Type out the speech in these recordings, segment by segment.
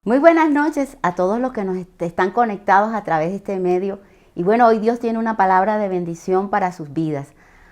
Muy buenas noches a todos los que nos están conectados a través de este medio. Y bueno, hoy Dios tiene una palabra de bendición para sus vidas.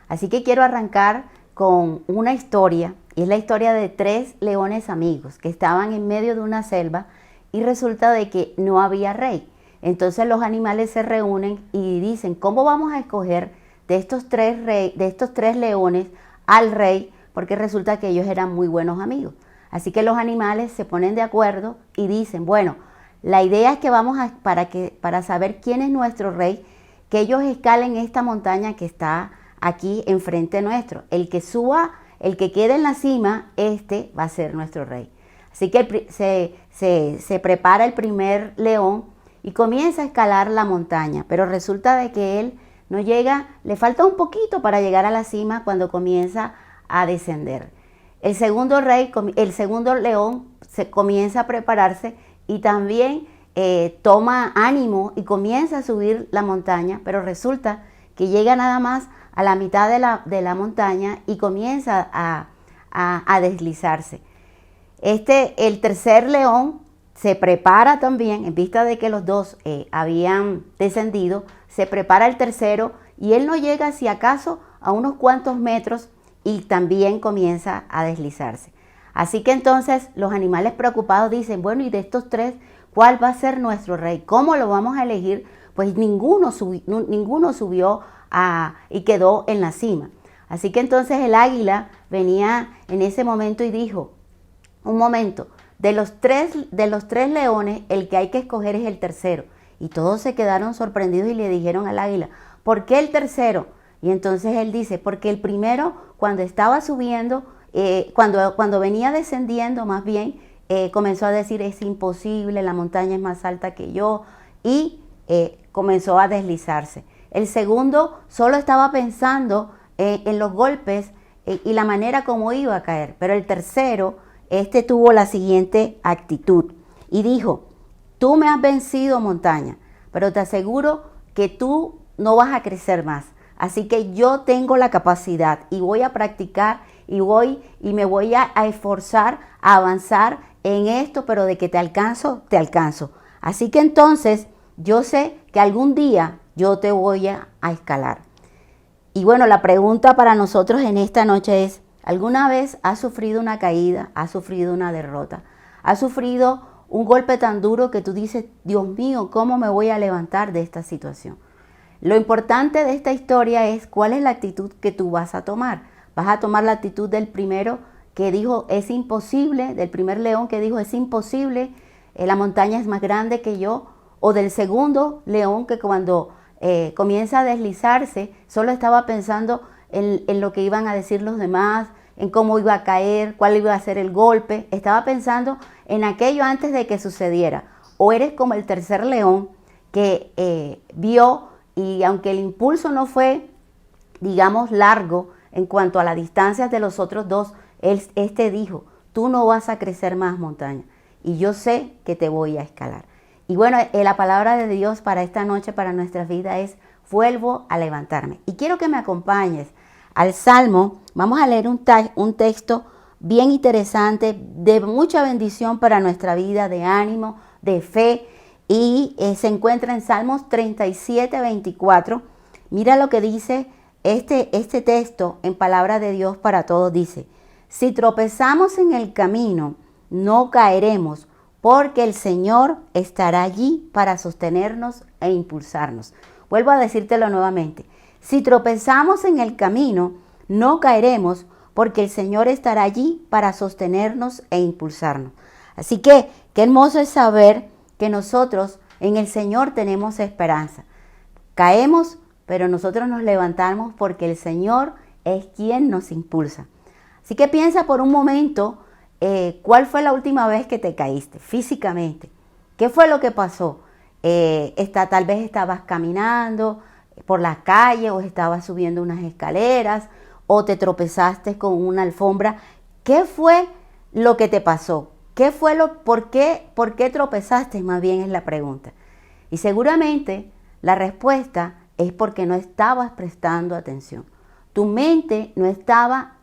Así que quiero arrancar con una historia, y es la historia de 3 leones amigos que estaban en medio de una selva y resulta de que no había rey. Entonces los animales se reúnen y dicen, ¿cómo vamos a escoger de estos tres leones al rey? Porque resulta que ellos eran muy buenos amigos. Así que los animales se ponen de acuerdo y dicen, bueno, la idea es que para saber quién es nuestro rey, que ellos escalen esta montaña que está aquí enfrente nuestro. El que suba, el que quede en la cima, este va a ser nuestro rey. Así que se prepara el primer león y comienza a escalar la montaña, pero resulta de que él no llega, le falta un poquito para llegar a la cima cuando comienza a descender. El segundo león se comienza a prepararse y también toma ánimo y comienza a subir la montaña, pero resulta que llega nada más a la mitad de la montaña y comienza a deslizarse. El tercer león se prepara también, en vista de que los dos habían descendido, se prepara el tercero y él no llega si acaso a unos cuantos metros y también comienza a deslizarse. Así que entonces los animales preocupados dicen, bueno, y de estos 3, ¿cuál va a ser nuestro rey? ¿Cómo lo vamos a elegir? Pues ninguno subió y quedó en la cima. Así que entonces el águila venía en ese momento y dijo, un momento, de los tres leones, el que hay que escoger es el tercero. Y todos se quedaron sorprendidos y le dijeron al águila, ¿por qué el tercero? Y entonces él dice, porque el primero, cuando estaba subiendo, cuando venía descendiendo más bien, comenzó a decir, es imposible, la montaña es más alta que yo, y comenzó a deslizarse. El segundo solo estaba pensando en los golpes y la manera como iba a caer, pero el tercero, tuvo la siguiente actitud y dijo, tú me has vencido, montaña, pero te aseguro que tú no vas a crecer más. Así que yo tengo la capacidad y voy a practicar y me voy a esforzar a avanzar en esto, pero de que te alcanzo, te alcanzo. Así que entonces yo sé que algún día yo te voy a escalar. Y bueno, la pregunta para nosotros en esta noche es, ¿alguna vez has sufrido una caída? ¿Has sufrido una derrota? ¿Has sufrido un golpe tan duro que tú dices, Dios mío, ¿cómo me voy a levantar de esta situación? Lo importante de esta historia es cuál es la actitud que tú vas a tomar. Vas a tomar la actitud del primero que dijo es imposible, del primer león que dijo es imposible, la montaña es más grande que yo, o del segundo león que cuando comienza a deslizarse solo estaba pensando en lo que iban a decir los demás, en cómo iba a caer, cuál iba a ser el golpe, estaba pensando en aquello antes de que sucediera. O eres como el tercer león que vio. Y aunque el impulso no fue, digamos, largo en cuanto a las distancias de los otros dos, este dijo, tú no vas a crecer más, montaña, y yo sé que te voy a escalar. Y bueno, la palabra de Dios para esta noche, para nuestra vida es, vuelvo a levantarme. Y quiero que me acompañes al Salmo. Vamos a leer un texto bien interesante, de mucha bendición para nuestra vida, de ánimo, de fe. Y se encuentra en Salmos 37, 24. Mira lo que dice este texto en palabra de Dios para todos. Dice, si tropezamos en el camino, no caeremos, porque el Señor estará allí para sostenernos e impulsarnos. Vuelvo a decírtelo nuevamente. Si tropezamos en el camino, no caeremos, porque el Señor estará allí para sostenernos e impulsarnos. Así que, qué hermoso es saber que nosotros en el Señor tenemos esperanza. Caemos, pero nosotros nos levantamos porque el Señor es quien nos impulsa. Así que piensa por un momento, ¿cuál fue la última vez que te caíste físicamente? ¿Qué fue lo que pasó? Tal vez estabas caminando por la calle o estabas subiendo unas escaleras o te tropezaste con una alfombra. ¿Qué fue lo que te pasó? ¿Por qué tropezaste? Más bien es la pregunta. Y seguramente la respuesta es porque no estabas prestando atención. Tu mente no estaba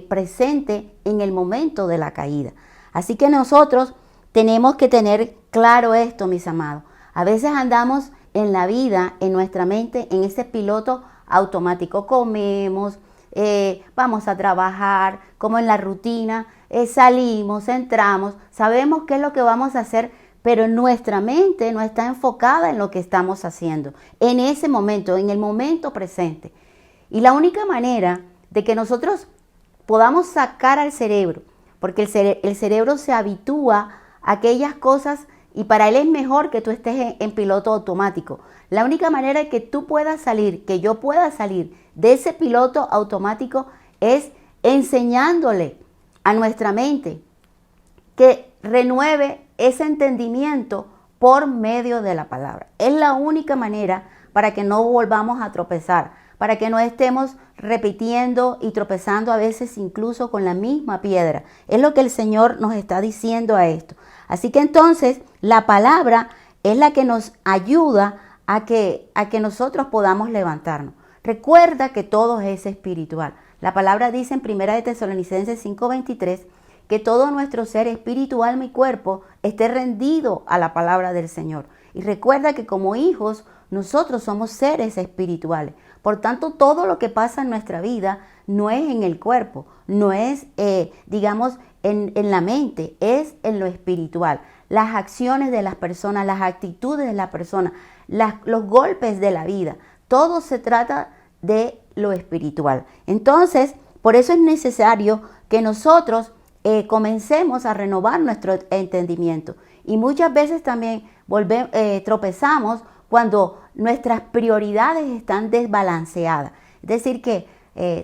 presente en el momento de la caída. Así que nosotros tenemos que tener claro esto, mis amados. A veces andamos en la vida, en nuestra mente, en ese piloto automático. Comemos, vamos a trabajar, como en la rutina, salimos, entramos, sabemos qué es lo que vamos a hacer, pero nuestra mente no está enfocada en lo que estamos haciendo, en ese momento, en el momento presente. Y la única manera de que nosotros podamos sacar al cerebro, porque el cerebro se habitúa a aquellas cosas y para él es mejor que tú estés en piloto automático. La única manera de que tú puedas salir, que yo pueda salir de ese piloto automático es enseñándole a nuestra mente que renueve ese entendimiento por medio de la palabra. Es la única manera para que no volvamos a tropezar, para que no estemos repitiendo y tropezando a veces incluso con la misma piedra. Es lo que el Señor nos está diciendo a esto. Así que entonces la palabra es la que nos ayuda a que nosotros podamos levantarnos. Recuerda que todo es espiritual. La palabra dice en 1 de Tesalonicenses 5:23 que todo nuestro ser espíritu, alma y cuerpo esté rendido a la palabra del Señor. Y recuerda que como hijos nosotros somos seres espirituales. Por tanto, todo lo que pasa en nuestra vida no es en el cuerpo, no es, en la mente, es en lo espiritual. Las acciones de las personas, las actitudes de las personas, los golpes de la vida, todo se trata de lo espiritual. Entonces, por eso es necesario que nosotros comencemos a renovar nuestro entendimiento. Y muchas veces también tropezamos cuando nuestras prioridades están desbalanceadas. Es decir que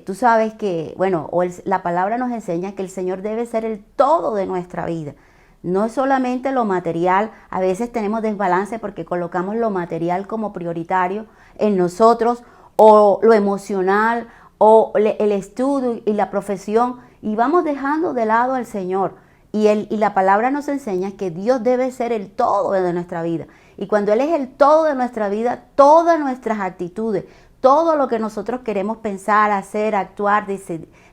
tú sabes que, la palabra nos enseña que el Señor debe ser el todo de nuestra vida. No es solamente lo material, a veces tenemos desbalance porque colocamos lo material como prioritario en nosotros, o lo emocional, o el estudio y la profesión, y vamos dejando de lado al Señor. Y la palabra nos enseña que Dios debe ser el todo de nuestra vida. Y cuando Él es el todo de nuestra vida, todas nuestras actitudes, todo lo que nosotros queremos pensar, hacer, actuar,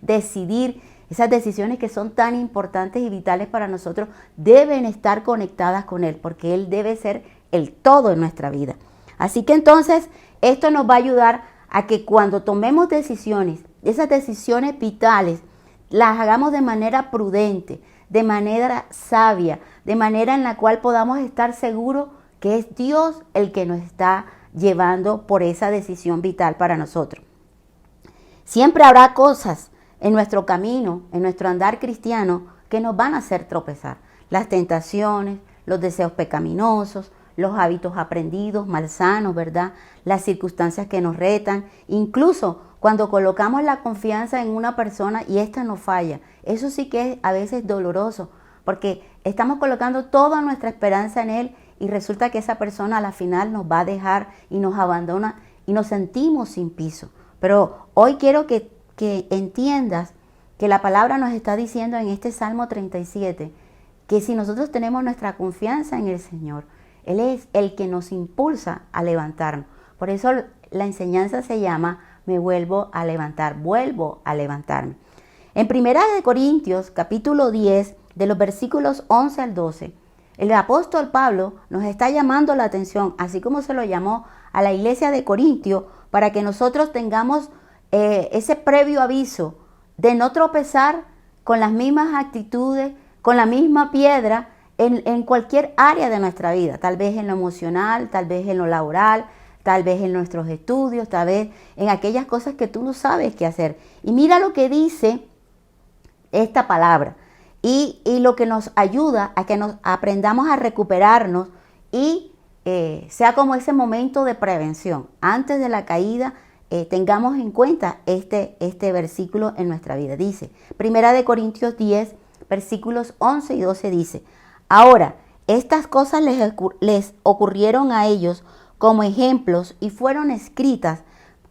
decidir, esas decisiones que son tan importantes y vitales para nosotros, deben estar conectadas con Él, porque Él debe ser el todo en nuestra vida. Así que entonces, esto nos va a ayudar a que cuando tomemos decisiones, esas decisiones vitales, las hagamos de manera prudente, de manera sabia, de manera en la cual podamos estar seguros que es Dios el que nos está llevando por esa decisión vital para nosotros. Siempre habrá cosas en nuestro camino, en nuestro andar cristiano, que nos van a hacer tropezar. Las tentaciones, los deseos pecaminosos, los hábitos aprendidos, malsanos, ¿verdad? Las circunstancias que nos retan, incluso cuando colocamos la confianza en una persona y ésta nos falla. Eso sí que es a veces doloroso, porque estamos colocando toda nuestra esperanza en Él y resulta que esa persona a la final nos va a dejar y nos abandona y nos sentimos sin piso. Pero hoy quiero que entiendas que la palabra nos está diciendo en este Salmo 37 que si nosotros tenemos nuestra confianza en el Señor, Él es el que nos impulsa a levantarnos. Por eso la enseñanza se llama me vuelvo a levantar, vuelvo a levantarme. En 1 Corintios, capítulo 10, de los versículos 11 al 12, el apóstol Pablo nos está llamando la atención, así como se lo llamó a la iglesia de Corintio, para que nosotros tengamos ese previo aviso de no tropezar con las mismas actitudes, con la misma piedra en cualquier área de nuestra vida, tal vez en lo emocional, tal vez en lo laboral, tal vez en nuestros estudios, tal vez en aquellas cosas que tú no sabes qué hacer. Y mira lo que dice esta palabra y lo que nos ayuda a que nos aprendamos a recuperarnos y sea como ese momento de prevención. Antes de la caída, tengamos en cuenta este versículo en nuestra vida. Dice, 1 Corintios 10, versículos 11 y 12 dice, ahora, estas cosas les ocurrieron a ellos como ejemplos y fueron escritas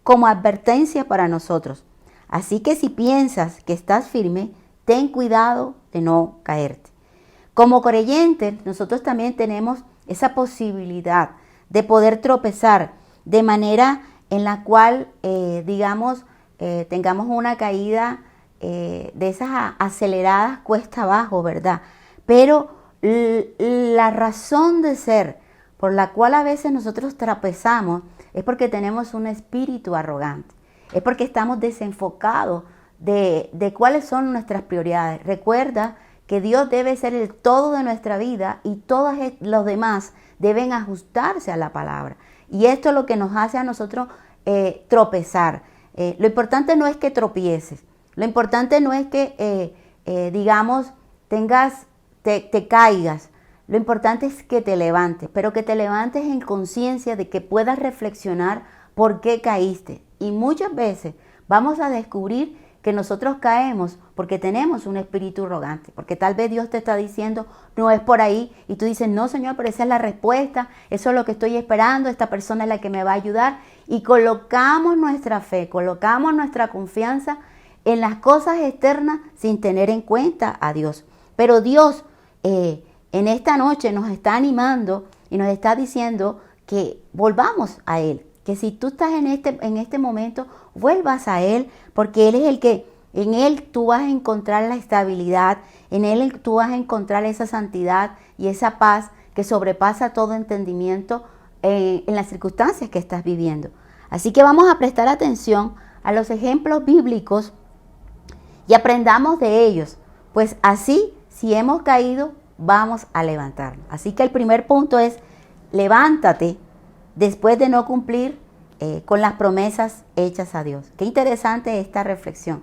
como advertencia para nosotros. Así que si piensas que estás firme, ten cuidado de no caerte. Como creyentes, nosotros también tenemos esa posibilidad de poder tropezar de manera en la cual, tengamos una caída de esas aceleradas cuesta abajo, ¿verdad? Pero La razón de ser por la cual a veces nosotros tropezamos es porque tenemos un espíritu arrogante. Es porque estamos desenfocados de cuáles son nuestras prioridades. Recuerda que Dios debe ser el todo de nuestra vida y todos los demás deben ajustarse a la palabra. Y esto es lo que nos hace a nosotros tropezar. Lo importante no es que tropieces. Lo importante no es que, digamos, te caigas. Lo importante es que te levantes, pero que te levantes en conciencia de que puedas reflexionar por qué caíste. Y muchas veces vamos a descubrir que nosotros caemos porque tenemos un espíritu arrogante, porque tal vez Dios te está diciendo, no es por ahí, y tú dices, no Señor, pero esa es la respuesta, eso es lo que estoy esperando, esta persona es la que me va a ayudar, y colocamos nuestra fe, colocamos nuestra confianza en las cosas externas sin tener en cuenta a Dios. Pero Dios en esta noche nos está animando y nos está diciendo que volvamos a Él, que si tú estás en este momento, vuelvas a Él, porque Él es el que, en Él tú vas a encontrar la estabilidad, en Él tú vas a encontrar esa santidad y esa paz que sobrepasa todo entendimiento en las circunstancias que estás viviendo. Así que vamos a prestar atención a los ejemplos bíblicos y aprendamos de ellos, pues así, si hemos caído, vamos a levantarnos. Así que el primer punto es, levántate después de no cumplir con las promesas hechas a Dios. Qué interesante esta reflexión,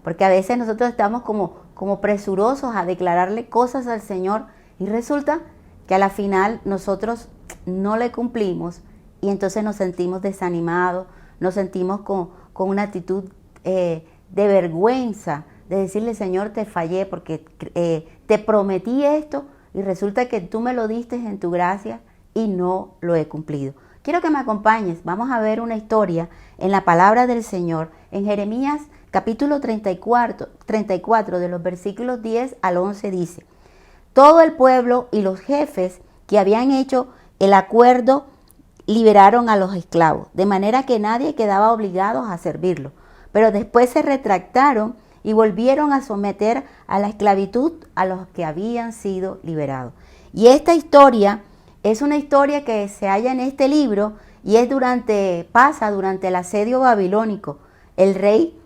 porque a veces nosotros estamos como presurosos a declararle cosas al Señor y resulta que a la final nosotros no le cumplimos y entonces nos sentimos desanimados, nos sentimos con una actitud de vergüenza, de decirle, Señor, te fallé porque te prometí esto y resulta que tú me lo diste en tu gracia y no lo he cumplido. Quiero que me acompañes, vamos a ver una historia en la palabra del Señor, en Jeremías capítulo 34 de los versículos 10 al 11 dice, todo el pueblo y los jefes que habían hecho el acuerdo liberaron a los esclavos, de manera que nadie quedaba obligado a servirlo, pero después se retractaron y volvieron a someter a la esclavitud a los que habían sido liberados. Y esta historia es una historia que se halla en este libro y pasa durante el asedio babilónico. El rey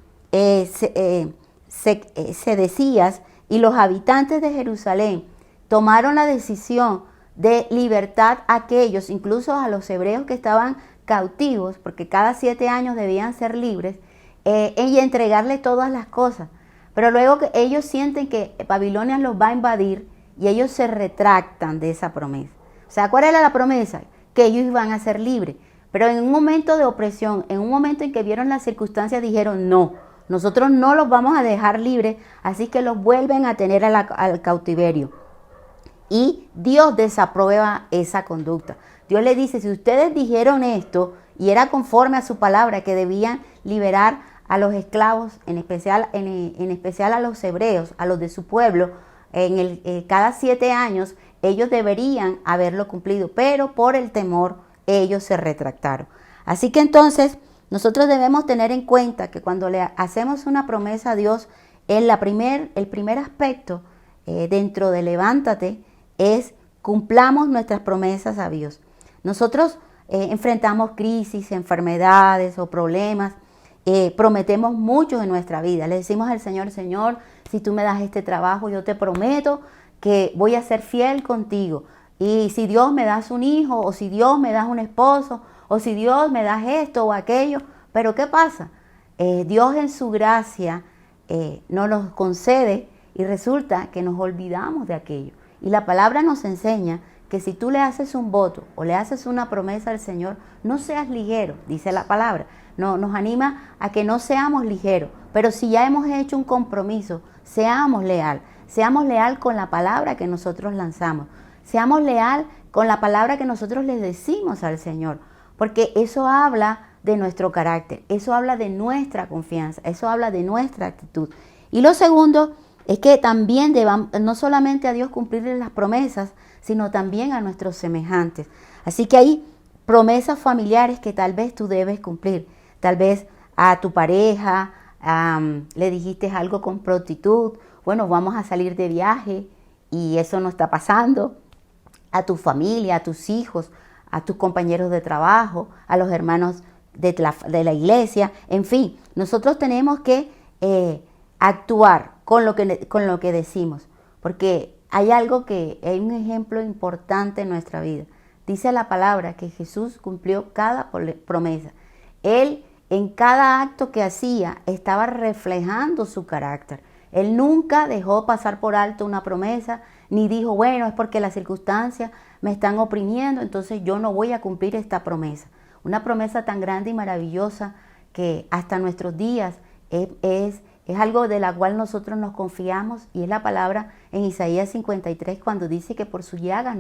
Sedecías y los habitantes de Jerusalén tomaron la decisión de libertad a aquellos, incluso a los hebreos que estaban cautivos, porque cada 7 años debían ser libres, y entregarle todas las cosas. Pero luego que ellos sienten que Babilonia los va a invadir y ellos se retractan de esa promesa. O sea, ¿cuál era la promesa? Que ellos iban a ser libres. Pero en un momento de opresión, en un momento en que vieron las circunstancias, dijeron, no, nosotros no los vamos a dejar libres, así que los vuelven a tener al cautiverio. Y Dios desaprueba esa conducta. Dios le dice, si ustedes dijeron esto y era conforme a su palabra que debían liberar a los esclavos, en especial a los hebreos, a los de su pueblo, cada 7 años ellos deberían haberlo cumplido, pero por el temor ellos se retractaron. Así que entonces nosotros debemos tener en cuenta que cuando le hacemos una promesa a Dios, el primer aspecto dentro de levántate es cumplamos nuestras promesas a Dios. Nosotros enfrentamos crisis, enfermedades o problemas, prometemos mucho en nuestra vida. Le decimos al Señor, Señor, si tú me das este trabajo, yo te prometo que voy a ser fiel contigo. Y si Dios me das un hijo, o si Dios me das un esposo, o si Dios me das esto o aquello. Pero ¿qué pasa? Dios en su gracia nos los concede y resulta que nos olvidamos de aquello. Y la palabra nos enseña que si tú le haces un voto o le haces una promesa al Señor, no seas ligero, dice la palabra. No, nos anima a que no seamos ligeros, pero si ya hemos hecho un compromiso, seamos leal con la palabra que nosotros lanzamos, seamos leal con la palabra que nosotros le decimos al Señor, porque eso habla de nuestro carácter, eso habla de nuestra confianza, eso habla de nuestra actitud. Y lo segundo es que también debamos no solamente a Dios cumplirle las promesas, sino también a nuestros semejantes. Así que hay promesas familiares que tal vez tú debes cumplir. Tal vez a tu pareja le dijiste algo con prontitud, bueno, vamos a salir de viaje y eso no está pasando, a tu familia, a tus hijos, a tus compañeros de trabajo, a los hermanos de la iglesia, en fin, nosotros tenemos que actuar con lo que decimos, porque hay un ejemplo importante en nuestra vida. Dice la palabra que Jesús cumplió cada promesa. Él en cada acto que hacía estaba reflejando su carácter. Él nunca dejó pasar por alto una promesa, ni dijo, bueno, es porque las circunstancias me están oprimiendo, entonces yo no voy a cumplir esta promesa. Una promesa tan grande y maravillosa que hasta nuestros días es algo de la cual nosotros nos confiamos, y es la palabra en Isaías 53 cuando dice que por su llaga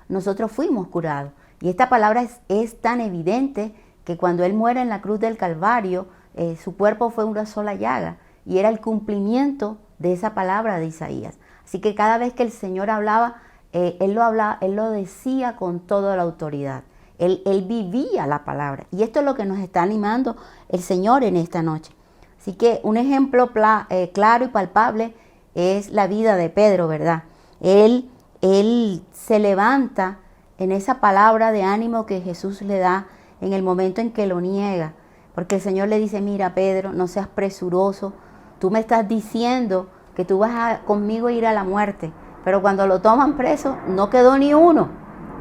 nosotros fuimos curados. Y esta palabra es tan evidente que cuando Él muere en la cruz del Calvario, su cuerpo fue una sola llaga, y era el cumplimiento de esa palabra de Isaías. Así que cada vez que el Señor hablaba, Él lo decía con toda la autoridad. Él vivía la palabra. Y esto es lo que nos está animando el Señor en esta noche. Así que un ejemplo claro y palpable es la vida de Pedro, ¿verdad? Él se levanta en esa palabra de ánimo que Jesús le da en el momento en que lo niega. Porque el Señor le dice, mira Pedro, no seas presuroso. Tú me estás diciendo que tú vas conmigo a ir a la muerte. Pero cuando lo toman preso, no quedó ni uno.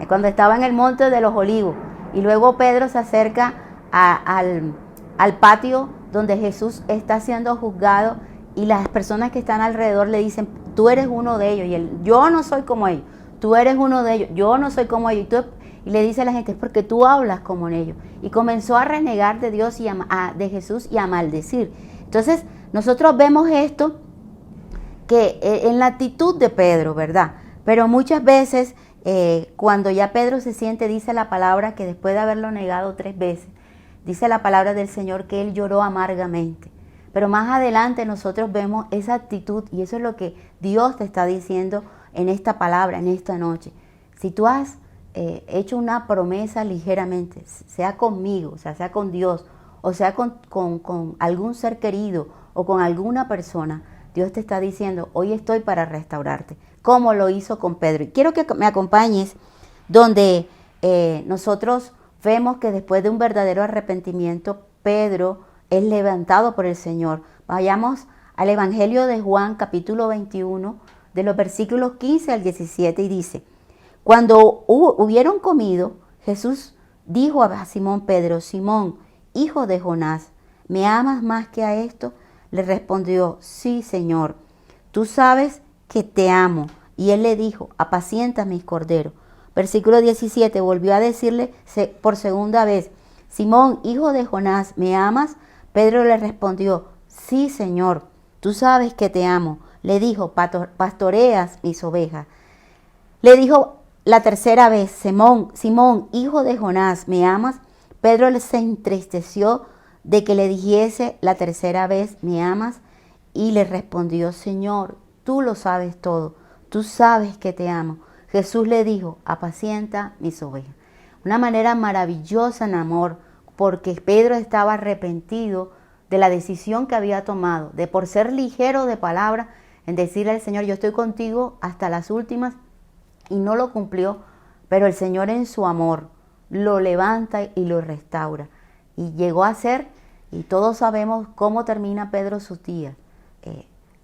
Cuando estaba en el monte de los Olivos. Y luego Pedro se acerca al patio donde Jesús está siendo juzgado, y las personas que están alrededor le dicen, tú eres uno de ellos. Y él, yo no soy como ellos. Tú eres uno de ellos. Yo no soy como ellos. Y le dice a la gente, es porque tú hablas como ellos. Y comenzó a renegar de Dios de Jesús y a maldecir. Entonces, nosotros vemos esto que en la actitud de Pedro, ¿verdad? Pero muchas veces, cuando ya Pedro se siente, dice la palabra que después de haberlo negado 3 veces, dice la palabra del Señor que él lloró amargamente. Pero más adelante nosotros vemos esa actitud, y eso es lo que Dios te está diciendo en esta palabra, en esta noche. Si tú has hecho una promesa ligeramente, sea conmigo, o sea con Dios, o sea con algún ser querido o con alguna persona, Dios te está diciendo, hoy estoy para restaurarte, como lo hizo con Pedro. Y quiero que me acompañes donde nosotros vemos que después de un verdadero arrepentimiento, Pedro es levantado por el Señor. Vayamos al Evangelio de Juan, capítulo 21, de los versículos 15 al 17, y dice, cuando hubieron comido, Jesús dijo a Simón Pedro, Simón, hijo de Jonás, ¿me amas más que a esto? Le respondió, sí, Señor, tú sabes que te amo. Y él le dijo, apacienta mis corderos. Versículo 17, volvió a decirle por segunda vez, Simón, hijo de Jonás, ¿me amas? Pedro le respondió, sí, Señor, tú sabes que te amo. Le dijo, pastoreas mis ovejas. Le dijo la tercera vez, Simón, hijo de Jonás, ¿me amas? Pedro se entristeció de que le dijese la tercera vez, ¿me amas? Y le respondió, Señor, tú lo sabes todo, tú sabes que te amo. Jesús le dijo, apacienta mis ovejas. Una manera maravillosa en amor, porque Pedro estaba arrepentido de la decisión que había tomado, de por ser ligero de palabra, en decirle al Señor, yo estoy contigo hasta las últimas, y no lo cumplió, pero el Señor en su amor lo levanta y lo restaura. Y llegó a ser, y todos sabemos cómo termina Pedro sus días,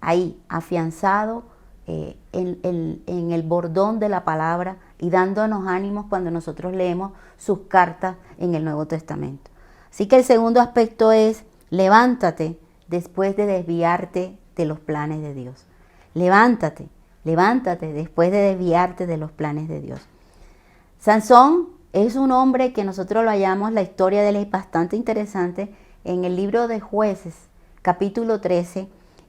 ahí afianzado en el bordón de la palabra y dándonos ánimos cuando nosotros leemos sus cartas en el Nuevo Testamento. Así que el segundo aspecto es, levántate después de desviarte de los planes de Dios. Levántate después de desviarte de los planes de Dios. Sansón es un hombre que nosotros lo hallamos, la historia de él es bastante interesante, en el libro de Jueces, capítulo 13,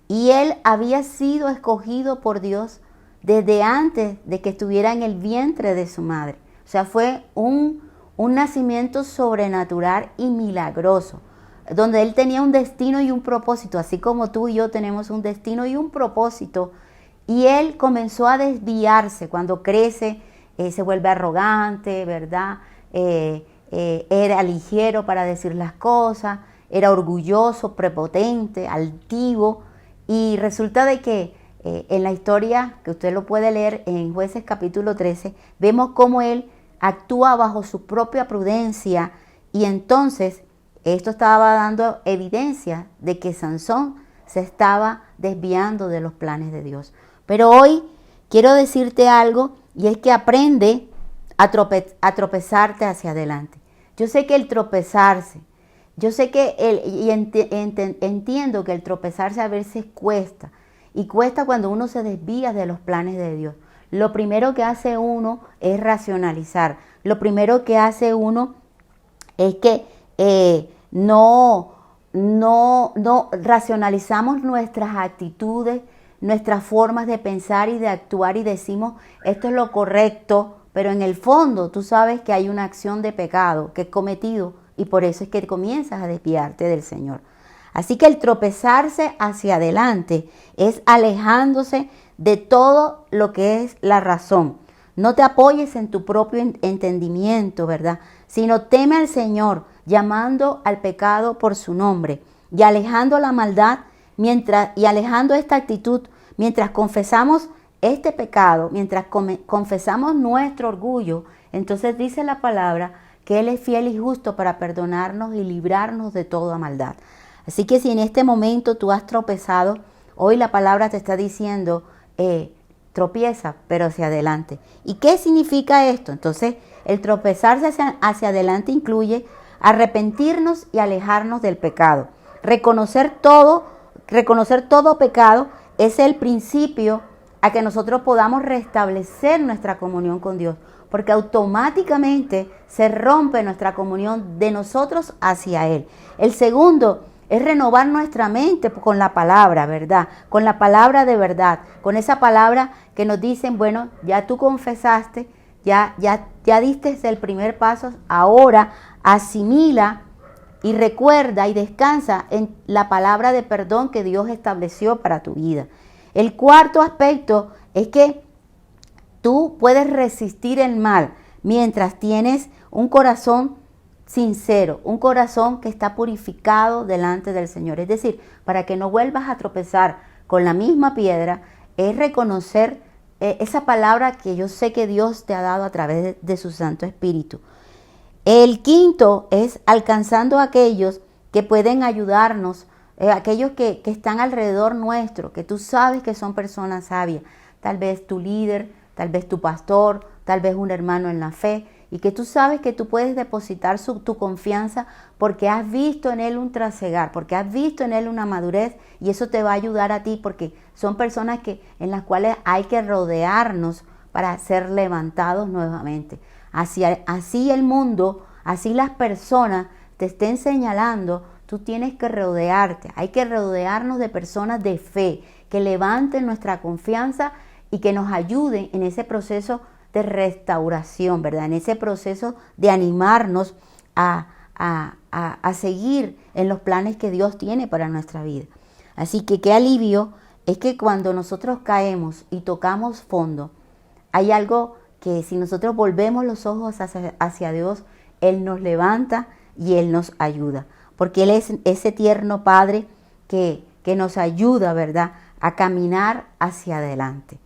y él había sido escogido por Dios desde antes de que estuviera en el vientre de su madre. O sea, fue un nacimiento sobrenatural y milagroso, donde él tenía un destino y un propósito, así como tú y yo tenemos un destino y un propósito. Y él comenzó a desviarse cuando crece, se vuelve arrogante, ¿verdad? Era ligero para decir las cosas, era orgulloso, prepotente, altivo, y resulta de que en la historia, que usted lo puede leer en Jueces capítulo 13, vemos cómo él actúa bajo su propia prudencia y entonces esto estaba dando evidencia de que Sansón se estaba desviando de los planes de Dios. Pero hoy quiero decirte algo y es que aprende a tropezarte hacia adelante. Yo sé que el tropezarse, yo sé que entiendo que el tropezarse a veces cuesta. Y cuesta cuando uno se desvía de los planes de Dios. Lo primero que hace uno es racionalizar. Lo primero que hace uno es que no racionalizamos nuestras actitudes, nuestras formas de pensar y de actuar y decimos, esto es lo correcto, pero en el fondo tú sabes que hay una acción de pecado que es cometido y por eso es que comienzas a desviarte del Señor. Así que el tropezarse hacia adelante es alejándose de todo lo que es la razón. No te apoyes en tu propio entendimiento, ¿verdad? Sino teme al Señor, llamando al pecado por su nombre y alejando la maldad y alejando esta actitud mientras confesamos este pecado, mientras confesamos nuestro orgullo. Entonces dice la palabra que Él es fiel y justo para perdonarnos y librarnos de toda maldad. Así que si en este momento tú has tropezado, hoy la palabra te está diciendo, tropieza, pero hacia adelante. ¿Y qué significa esto? Entonces, el tropezarse hacia adelante incluye arrepentirnos y alejarnos del pecado. Reconocer todo pecado es el principio a que nosotros podamos restablecer nuestra comunión con Dios, porque automáticamente se rompe nuestra comunión de nosotros hacia Él. El segundo es renovar nuestra mente con la palabra, ¿verdad? Con la palabra de verdad, con esa palabra que nos dicen, bueno, ya tú confesaste, ya diste el primer paso, ahora asimila y recuerda y descansa en la palabra de perdón que Dios estableció para tu vida. El cuarto aspecto es que tú puedes resistir el mal mientras tienes un corazón sincero, un corazón que está purificado delante del Señor. Es decir, para que no vuelvas a tropezar con la misma piedra, es reconocer esa palabra que yo sé que Dios te ha dado a través de su Santo Espíritu. El quinto es alcanzando a aquellos que pueden ayudarnos, aquellos que están alrededor nuestro, que tú sabes que son personas sabias, tal vez tu líder, tal vez tu pastor, tal vez un hermano en la fe, y que tú sabes que tú puedes depositar tu confianza porque has visto en él un trasegar, porque has visto en él una madurez, y eso te va a ayudar a ti porque son personas en las cuales hay que rodearnos para ser levantados nuevamente. Así el mundo, así las personas te estén señalando, tú tienes que rodearte. Hay que rodearnos de personas de fe que levanten nuestra confianza y que nos ayuden en ese proceso de restauración, ¿verdad? En ese proceso de animarnos a seguir en los planes que Dios tiene para nuestra vida. Así que qué alivio es que cuando nosotros caemos y tocamos fondo, hay algo que si nosotros volvemos los ojos hacia Dios, Él nos levanta y Él nos ayuda. Porque Él es ese tierno Padre que nos ayuda, ¿verdad?, a caminar hacia adelante.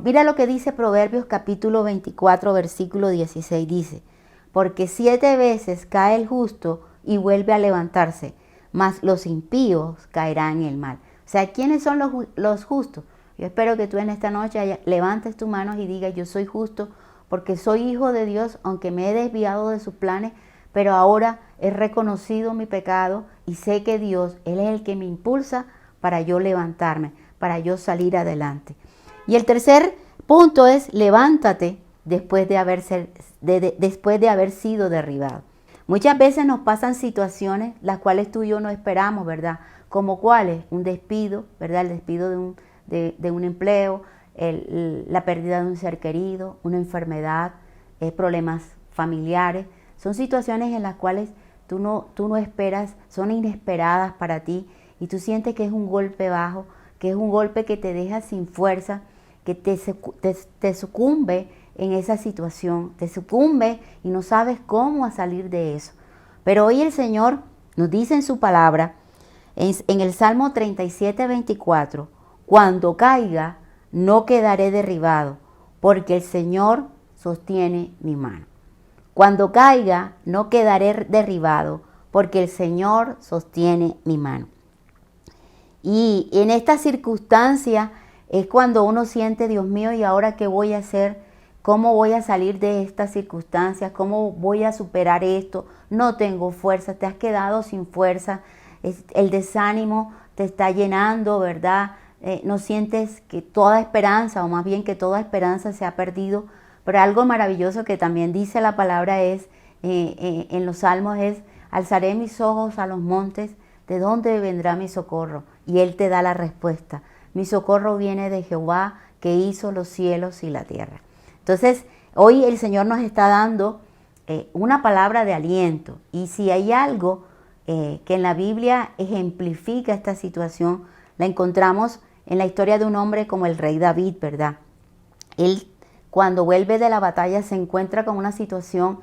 Mira lo que dice Proverbios capítulo 24, versículo 16, dice, porque 7 veces cae el justo y vuelve a levantarse, mas los impíos caerán en el mal. O sea, ¿quiénes son los justos? Yo espero que tú en esta noche levantes tus manos y digas, yo soy justo porque soy hijo de Dios, aunque me he desviado de sus planes, pero ahora he reconocido mi pecado y sé que Dios, Él es el que me impulsa para yo levantarme, para yo salir adelante. Y el tercer punto es levántate después de haber sido derribado. Muchas veces nos pasan situaciones las cuales tú y yo no esperamos, ¿verdad? Como cuáles, un despido, ¿verdad? El despido de un empleo, la pérdida de un ser querido, una enfermedad, problemas familiares. Son situaciones en las cuales tú no esperas, son inesperadas para ti y tú sientes que es un golpe bajo, que es un golpe que te deja sin fuerza, que te sucumbe en esa situación, te sucumbe y no sabes cómo salir de eso. Pero hoy el Señor nos dice en su palabra, en el Salmo 37, 24, Cuando caiga, no quedaré derribado, porque el Señor sostiene mi mano. Cuando caiga, no quedaré derribado, porque el Señor sostiene mi mano. Y en esta circunstancia es cuando uno siente, Dios mío, ¿y ahora qué voy a hacer? ¿Cómo voy a salir de estas circunstancias? ¿Cómo voy a superar esto? No tengo fuerza, te has quedado sin fuerza, el desánimo te está llenando, ¿verdad? No sientes que toda esperanza, o más bien que toda esperanza se ha perdido. Pero algo maravilloso que también dice la palabra es, en los salmos es, alzaré mis ojos a los montes, ¿de dónde vendrá mi socorro? Y Él te da la respuesta. Mi socorro viene de Jehová, que hizo los cielos y la tierra. Entonces, hoy el Señor nos está dando una palabra de aliento. Y si hay algo que en la Biblia ejemplifica esta situación, la encontramos en la historia de un hombre como el rey David, ¿verdad? Él, cuando vuelve de la batalla, se encuentra con una situación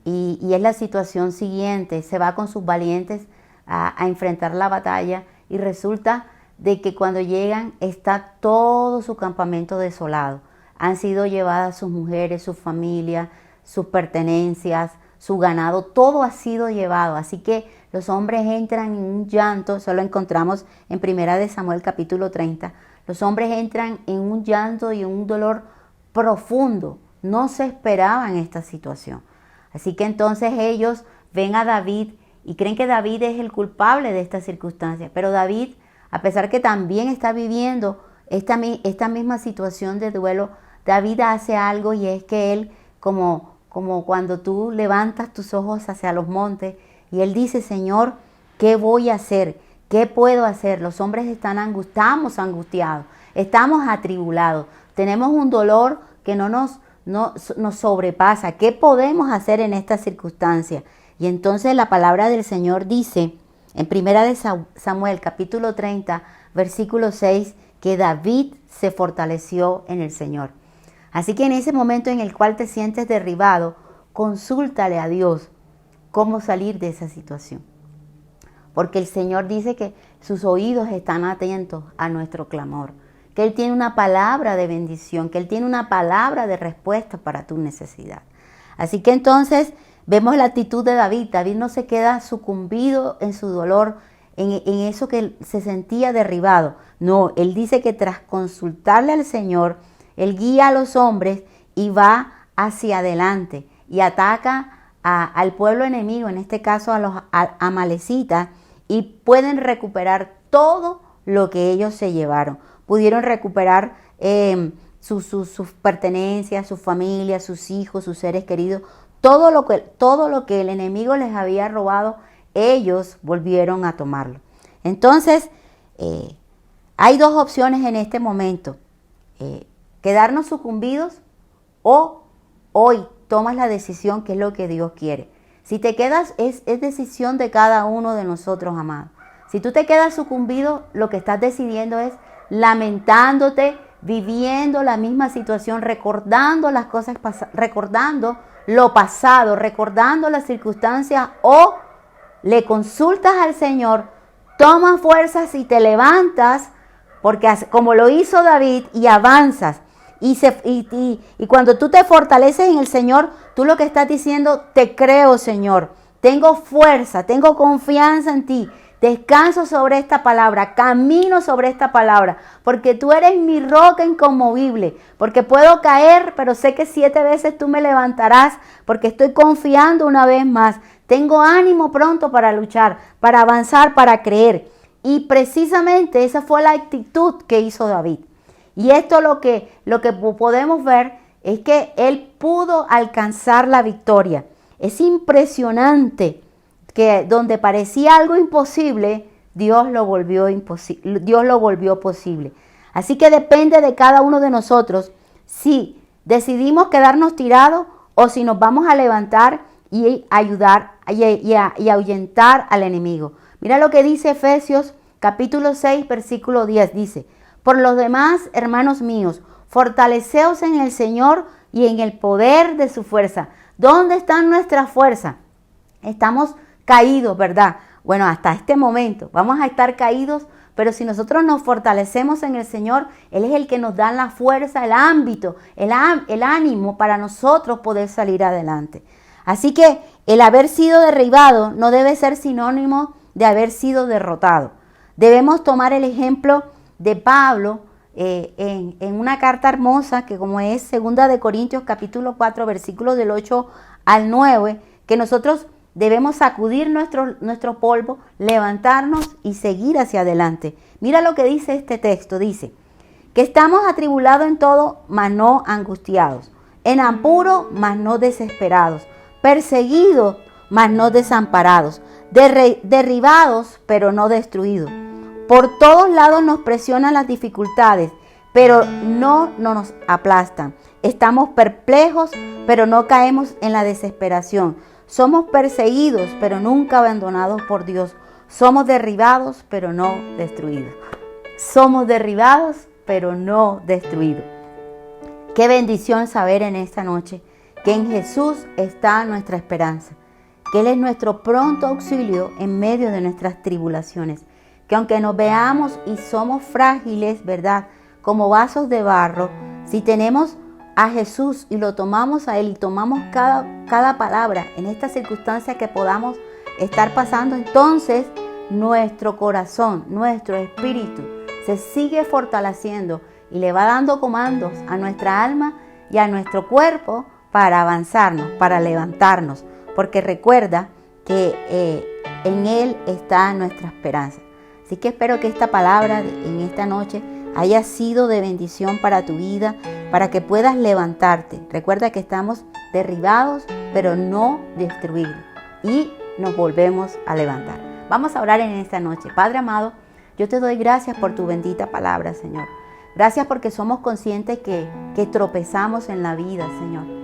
y es la situación siguiente. Se va con sus valientes a enfrentar la batalla y resulta de que cuando llegan está todo su campamento desolado. Han sido llevadas sus mujeres, su familia, sus pertenencias, su ganado, todo ha sido llevado. Así que los hombres entran en un llanto, eso lo encontramos en 1 Samuel capítulo 30. Los hombres entran en un llanto y un dolor profundo. No se esperaban esta situación. Así que entonces ellos ven a David y creen que David es el culpable de esta circunstancia. Pero David, a pesar que también está viviendo esta misma situación de duelo, David hace algo y es que él, como cuando tú levantas tus ojos hacia los montes y él dice, Señor, ¿qué voy a hacer? ¿Qué puedo hacer? Los hombres estamos angustiados, estamos atribulados, tenemos un dolor que nos sobrepasa. ¿Qué podemos hacer en esta circunstancia? Y entonces la palabra del Señor dice en 1 Samuel capítulo 30, versículo 6, que David se fortaleció en el Señor. Así que en ese momento en el cual te sientes derribado, consúltale a Dios cómo salir de esa situación. Porque el Señor dice que sus oídos están atentos a nuestro clamor, que Él tiene una palabra de bendición, que Él tiene una palabra de respuesta para tu necesidad. Así que entonces vemos la actitud de David. David no se queda sucumbido en su dolor, en eso que él se sentía derribado. No, él dice que tras consultarle al Señor, él guía a los hombres y va hacia adelante y ataca al pueblo enemigo, en este caso a los amalecitas, y pueden recuperar todo lo que ellos se llevaron. Pudieron recuperar sus pertenencias, su familia, sus hijos, sus seres queridos. Todo lo que el enemigo les había robado, ellos volvieron a tomarlo. Entonces, hay dos opciones en este momento. Quedarnos sucumbidos o hoy tomas la decisión que es lo que Dios quiere. Si te quedas, es decisión de cada uno de nosotros, amados. Si tú te quedas sucumbido, lo que estás decidiendo es lamentándote, viviendo la misma situación, recordando las cosas recordando lo pasado, recordando las circunstancias, o le consultas al Señor, tomas fuerzas y te levantas, porque como lo hizo David, y avanzas. Y cuando tú te fortaleces en el Señor, tú lo que estás diciendo, te creo, Señor, tengo fuerza, tengo confianza en ti, descanso sobre esta palabra, camino sobre esta palabra, porque tú eres mi roca inconmovible, porque puedo caer, pero sé que 7 veces tú me levantarás, porque estoy confiando una vez más, tengo ánimo pronto para luchar, para avanzar, para creer. Y precisamente esa fue la actitud que hizo David. Y esto lo que podemos ver es que él pudo alcanzar la victoria. Es impresionante que donde parecía algo imposible, Dios lo volvió posible. Así que depende de cada uno de nosotros si decidimos quedarnos tirados o si nos vamos a levantar y ayudar y ahuyentar al enemigo. Mira lo que dice Efesios capítulo 6, versículo 10, dice: por los demás, hermanos míos, fortaleceos en el Señor y en el poder de su fuerza. ¿Dónde está nuestra fuerza? Estamos caídos, ¿verdad? Bueno, hasta este momento vamos a estar caídos, Pero si nosotros nos fortalecemos en el Señor, Él es el que nos da la fuerza, el ámbito, el ánimo para nosotros poder salir adelante. Así que el haber sido derribado no debe ser sinónimo de haber sido derrotado. Debemos tomar el ejemplo de Pablo en una carta hermosa que como es 2 de Corintios capítulo 4 versículos del 8 al 9, que nosotros debemos sacudir nuestro polvo, levantarnos y seguir hacia adelante. Mira lo que dice este texto, dice que estamos atribulados en todo, mas no angustiados, en apuro, mas no desesperados, perseguidos, mas no desamparados, derribados, pero no destruidos. Por todos lados nos presionan las dificultades, pero no nos aplastan. Estamos perplejos, pero no caemos en la desesperación. Somos perseguidos, pero nunca abandonados por Dios. Somos derribados, pero no destruidos. Somos derribados, pero no destruidos. Qué bendición saber en esta noche que en Jesús está nuestra esperanza, que Él es nuestro pronto auxilio en medio de nuestras tribulaciones, que aunque nos veamos y somos frágiles, ¿verdad?, como vasos de barro, si tenemos a Jesús y lo tomamos a Él y tomamos cada palabra en esta circunstancia que podamos estar pasando, entonces nuestro corazón, nuestro espíritu se sigue fortaleciendo y le va dando comandos a nuestra alma y a nuestro cuerpo para avanzarnos, para levantarnos, porque recuerda que en Él está nuestra esperanza. Así que espero que esta palabra en esta noche haya sido de bendición para tu vida, para que puedas levantarte. Recuerda que estamos derribados, pero no destruidos. Y nos volvemos a levantar. Vamos a orar en esta noche. Padre amado, yo te doy gracias por tu bendita palabra, Señor. Gracias porque somos conscientes que tropezamos en la vida, Señor.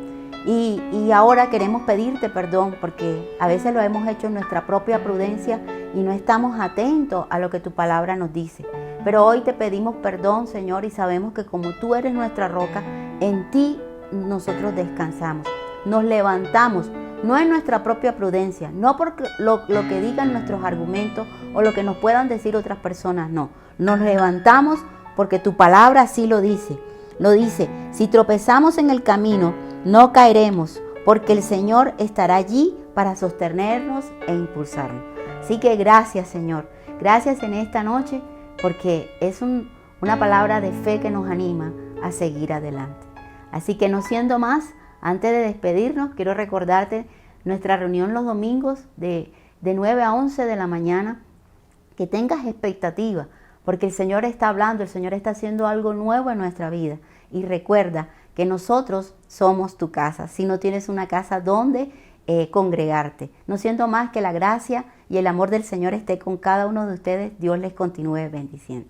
Y ahora queremos pedirte perdón porque a veces lo hemos hecho en nuestra propia prudencia y no estamos atentos a lo que tu palabra nos dice. Pero hoy te pedimos perdón, Señor, y sabemos que como tú eres nuestra roca, en ti nosotros descansamos. Nos levantamos, no en nuestra propia prudencia, no por lo que digan nuestros argumentos o lo que nos puedan decir otras personas, no. Nos levantamos porque tu palabra así lo dice. Lo dice, si tropezamos en el camino, no caeremos, porque el Señor estará allí para sostenernos e impulsarnos. Así que gracias, Señor. Gracias en esta noche, porque es una palabra de fe que nos anima a seguir adelante. Así que no siendo más, antes de despedirnos, quiero recordarte nuestra reunión los domingos de 9 a 11 de la mañana. Que tengas expectativa, porque el Señor está hablando, el Señor está haciendo algo nuevo en nuestra vida. Y recuerda que nosotros somos tu casa, si no tienes una casa donde congregarte. No siento más que la gracia y el amor del Señor esté con cada uno de ustedes. Dios les continúe bendiciendo.